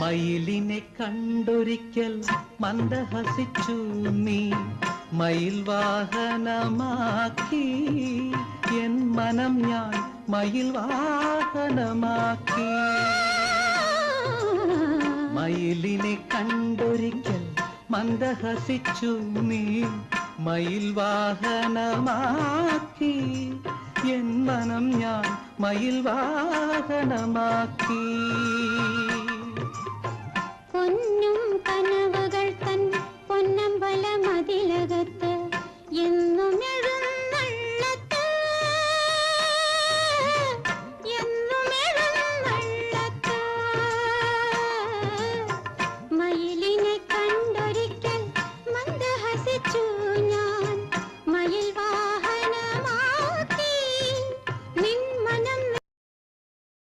മയിലിനെ കണ്ടൊരിക്കൽ മന്ദഹസിച്ചു നീ മയിൽ വാഹനമാക്കി എൻ മനം ഞാൻ മയിൽ വാഹനമാക്കി മയിലിനെ കണ്ടൊരിക്കൽ മന്ദഹസിച്ചു നീ മയിൽ വാഹനമാക്കി എൻ മനം ഞാൻ മയിൽ വാഹനമാക്കി പൊന്നും കനവുകൾ തൻ പൊന്നമ്പല മതിലകത്ത്